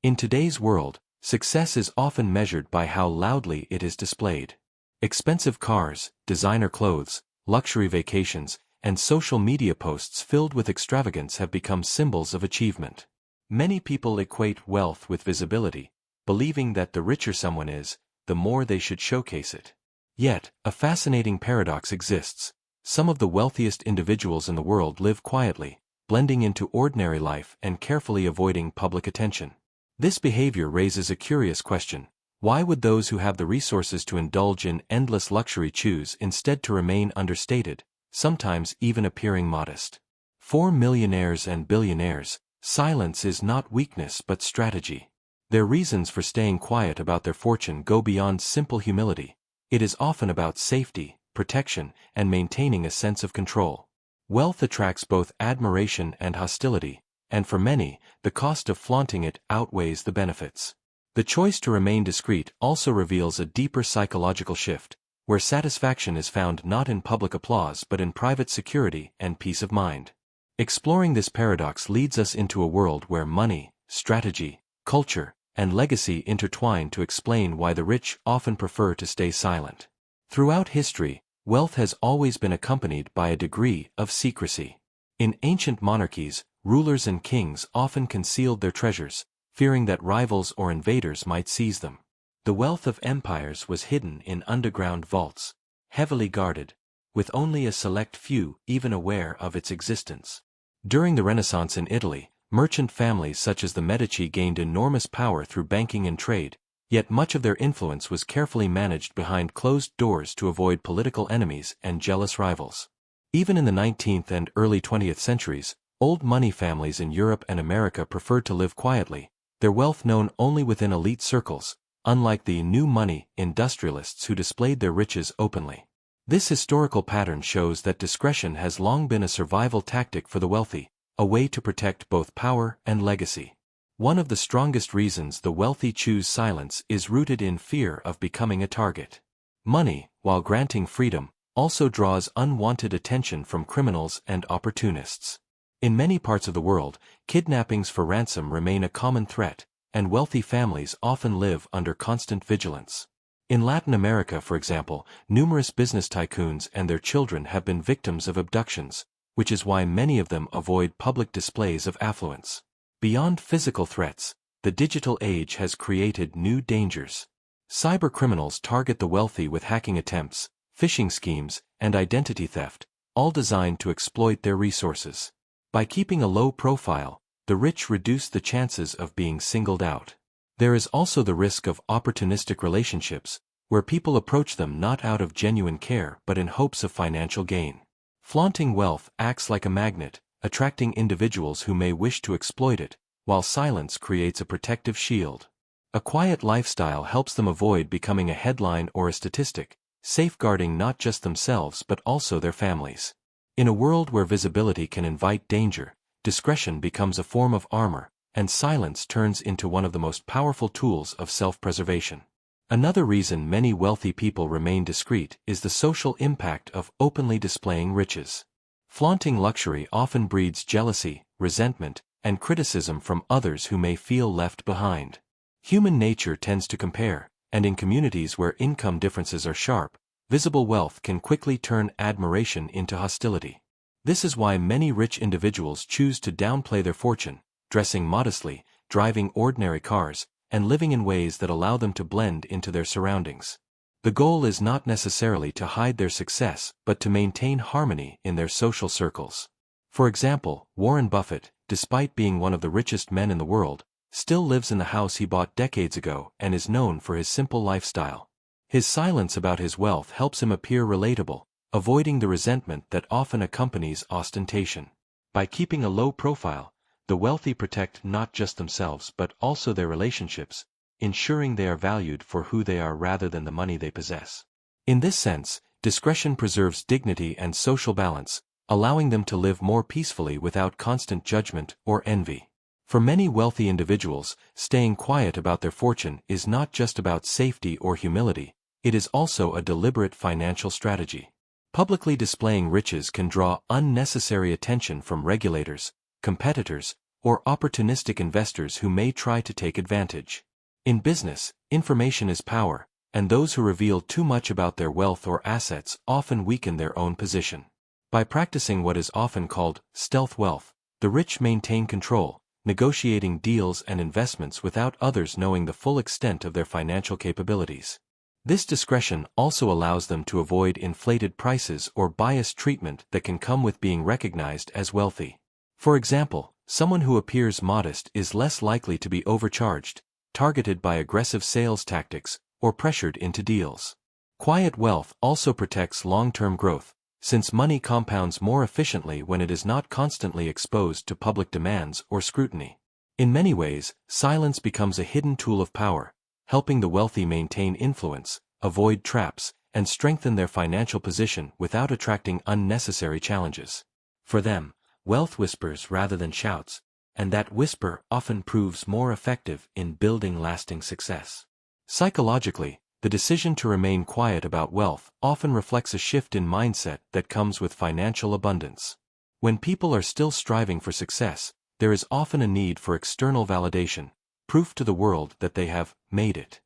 In today's world, success is often measured by how loudly it is displayed. Expensive cars, designer clothes, luxury vacations, and social media posts filled with extravagance have become symbols of achievement. Many people equate wealth with visibility, believing that the richer someone is, the more they should showcase it. Yet, a fascinating paradox exists. Some of the wealthiest individuals in the world live quietly, blending into ordinary life and carefully avoiding public attention. This behavior raises a curious question. Why would those who have the resources to indulge in endless luxury choose instead to remain understated, sometimes even appearing modest? For millionaires and billionaires, silence is not weakness but strategy. Their reasons for staying quiet about their fortune go beyond simple humility. It is often about safety, protection, and maintaining a sense of control. Wealth attracts both admiration and hostility, and for many, the cost of flaunting it outweighs the benefits. The choice to remain discreet also reveals a deeper psychological shift, where satisfaction is found not in public applause but in private security and peace of mind. Exploring this paradox leads us into a world where money, strategy, culture, and legacy intertwine to explain why the rich often prefer to stay silent. Throughout history, wealth has always been accompanied by a degree of secrecy. In ancient monarchies, rulers and kings often concealed their treasures, fearing that rivals or invaders might seize them. The wealth of empires was hidden in underground vaults, heavily guarded, with only a select few even aware of its existence. During the Renaissance in Italy, merchant families such as the Medici gained enormous power through banking and trade, yet much of their influence was carefully managed behind closed doors to avoid political enemies and jealous rivals. Even in the 19th and early 20th centuries, old money families in Europe and America preferred to live quietly, their wealth known only within elite circles, unlike the new money industrialists who displayed their riches openly. This historical pattern shows that discretion has long been a survival tactic for the wealthy, a way to protect both power and legacy. One of the strongest reasons the wealthy choose silence is rooted in fear of becoming a target. Money, while granting freedom, also draws unwanted attention from criminals and opportunists. In many parts of the world, kidnappings for ransom remain a common threat, and wealthy families often live under constant vigilance. In Latin America, for example, numerous business tycoons and their children have been victims of abductions, which is why many of them avoid public displays of affluence. Beyond physical threats, the digital age has created new dangers. Cybercriminals target the wealthy with hacking attempts, phishing schemes, and identity theft, all designed to exploit their resources. By keeping a low profile, the rich reduce the chances of being singled out. There is also the risk of opportunistic relationships, where people approach them not out of genuine care but in hopes of financial gain. Flaunting wealth acts like a magnet, attracting individuals who may wish to exploit it, while silence creates a protective shield. A quiet lifestyle helps them avoid becoming a headline or a statistic, safeguarding not just themselves but also their families. In a world where visibility can invite danger, discretion becomes a form of armor, and silence turns into one of the most powerful tools of self-preservation. Another reason many wealthy people remain discreet is the social impact of openly displaying riches. Flaunting luxury often breeds jealousy, resentment, and criticism from others who may feel left behind. Human nature tends to compare, and in communities where income differences are sharp, visible wealth can quickly turn admiration into hostility. This is why many rich individuals choose to downplay their fortune, dressing modestly, driving ordinary cars, and living in ways that allow them to blend into their surroundings. The goal is not necessarily to hide their success but to maintain harmony in their social circles. For example, Warren Buffett, despite being one of the richest men in the world, still lives in the house he bought decades ago and is known for his simple lifestyle. His silence about his wealth helps him appear relatable, avoiding the resentment that often accompanies ostentation. By keeping a low profile, the wealthy protect not just themselves but also their relationships, ensuring they are valued for who they are rather than the money they possess. In this sense, discretion preserves dignity and social balance, allowing them to live more peacefully without constant judgment or envy. For many wealthy individuals, staying quiet about their fortune is not just about safety or humility, it is also a deliberate financial strategy. Publicly displaying riches can draw unnecessary attention from regulators, competitors, or opportunistic investors who may try to take advantage. In business, information is power, and those who reveal too much about their wealth or assets often weaken their own position. By practicing what is often called stealth wealth, the rich maintain control, negotiating deals and investments without others knowing the full extent of their financial capabilities. This discretion also allows them to avoid inflated prices or biased treatment that can come with being recognized as wealthy. For example, someone who appears modest is less likely to be overcharged, targeted by aggressive sales tactics, or pressured into deals. Quiet wealth also protects long-term growth, since money compounds more efficiently when it is not constantly exposed to public demands or scrutiny. In many ways, silence becomes a hidden tool of power, helping the wealthy maintain influence, avoid traps, and strengthen their financial position without attracting unnecessary challenges. For them, wealth whispers rather than shouts, and that whisper often proves more effective in building lasting success. Psychologically, the decision to remain quiet about wealth often reflects a shift in mindset that comes with financial abundance. When people are still striving for success, there is often a need for external validation, proof to the world that they have made it.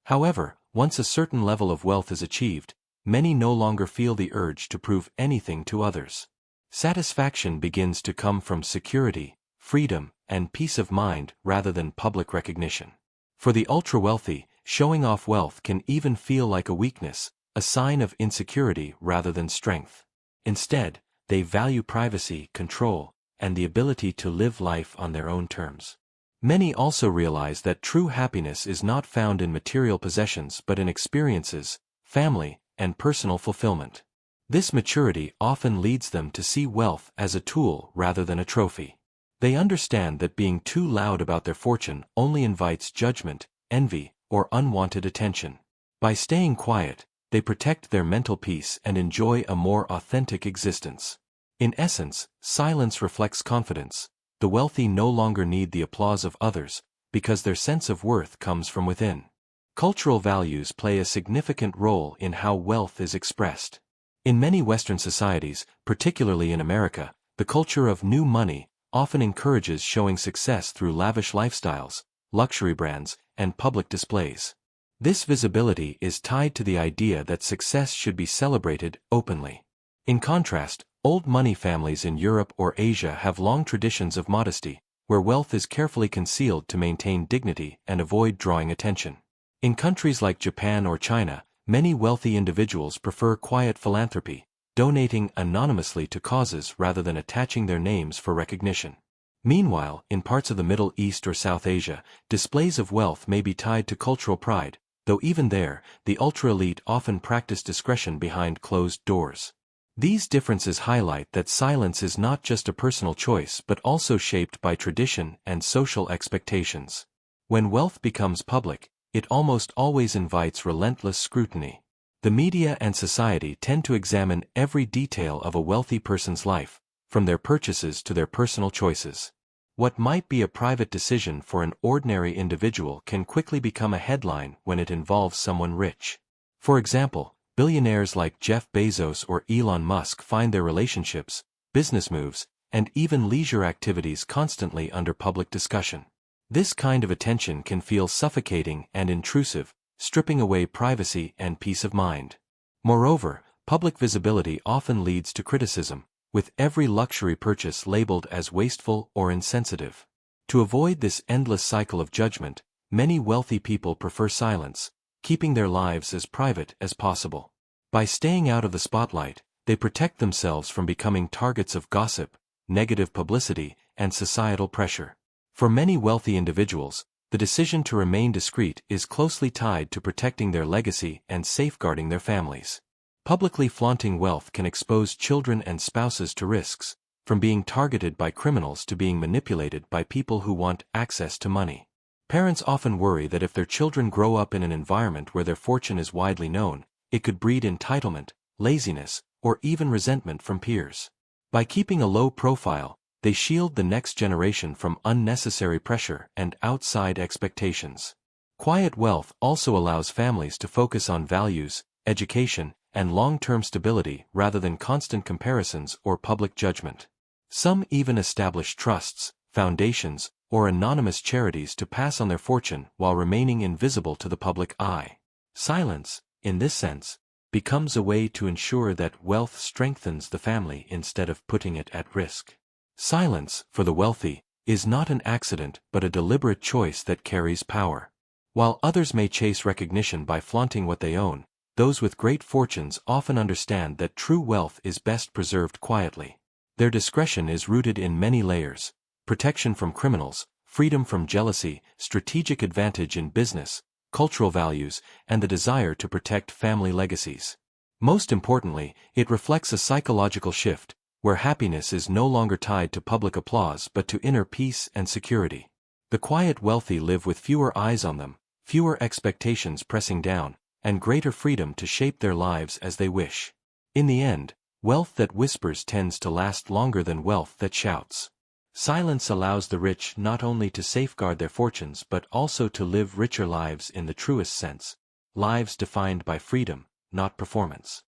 However, once a certain level of wealth is achieved, many no longer feel the urge to prove anything to others. Satisfaction begins to come from security, freedom, and peace of mind rather than public recognition. For the ultra-wealthy, showing off wealth can even feel like a weakness, a sign of insecurity rather than strength. Instead, they value privacy, control, and the ability to live life on their own terms. Many also realize that true happiness is not found in material possessions but in experiences, family, and personal fulfillment. This maturity often leads them to see wealth as a tool rather than a trophy. They understand that being too loud about their fortune only invites judgment, envy, or unwanted attention. By staying quiet, they protect their mental peace and enjoy a more authentic existence. In essence, silence reflects confidence. The wealthy no longer need the applause of others, because their sense of worth comes from within. Cultural values play a significant role in how wealth is expressed. In many Western societies, particularly in America, the culture of new money often encourages showing success through lavish lifestyles, luxury brands, and public displays. This visibility is tied to the idea that success should be celebrated openly. In contrast, old money families in Europe or Asia have long traditions of modesty, where wealth is carefully concealed to maintain dignity and avoid drawing attention. In countries like Japan or China, many wealthy individuals prefer quiet philanthropy, donating anonymously to causes rather than attaching their names for recognition. Meanwhile, in parts of the Middle East or South Asia, displays of wealth may be tied to cultural pride, though even there, the ultra-elite often practice discretion behind closed doors. These differences highlight that silence is not just a personal choice but also shaped by tradition and social expectations. When wealth becomes public, it almost always invites relentless scrutiny. The media and society tend to examine every detail of a wealthy person's life, from their purchases to their personal choices. What might be a private decision for an ordinary individual can quickly become a headline when it involves someone rich. For example, billionaires like Jeff Bezos or Elon Musk find their relationships, business moves, and even leisure activities constantly under public discussion. This kind of attention can feel suffocating and intrusive, stripping away privacy and peace of mind. Moreover, public visibility often leads to criticism, with every luxury purchase labeled as wasteful or insensitive. To avoid this endless cycle of judgment, many wealthy people prefer silence, keeping their lives as private as possible. By staying out of the spotlight, they protect themselves from becoming targets of gossip, negative publicity, and societal pressure. For many wealthy individuals, the decision to remain discreet is closely tied to protecting their legacy and safeguarding their families. Publicly flaunting wealth can expose children and spouses to risks, from being targeted by criminals to being manipulated by people who want access to money. Parents often worry that if their children grow up in an environment where their fortune is widely known, it could breed entitlement, laziness, or even resentment from peers. By keeping a low profile, they shield the next generation from unnecessary pressure and outside expectations. Quiet wealth also allows families to focus on values, education, and long-term stability rather than constant comparisons or public judgment. Some even establish trusts, foundations, or anonymous charities to pass on their fortune while remaining invisible to the public eye. Silence, in this sense, becomes a way to ensure that wealth strengthens the family instead of putting it at risk. Silence, for the wealthy, is not an accident but a deliberate choice that carries power. While others may chase recognition by flaunting what they own, those with great fortunes often understand that true wealth is best preserved quietly. Their discretion is rooted in many layers: protection from criminals, freedom from jealousy, strategic advantage in business, cultural values, and the desire to protect family legacies. Most importantly, it reflects a psychological shift, where happiness is no longer tied to public applause but to inner peace and security. The quiet wealthy live with fewer eyes on them, fewer expectations pressing down, and greater freedom to shape their lives as they wish. In the end, wealth that whispers tends to last longer than wealth that shouts. Silence allows the rich not only to safeguard their fortunes but also to live richer lives in the truest sense, lives defined by freedom, not performance.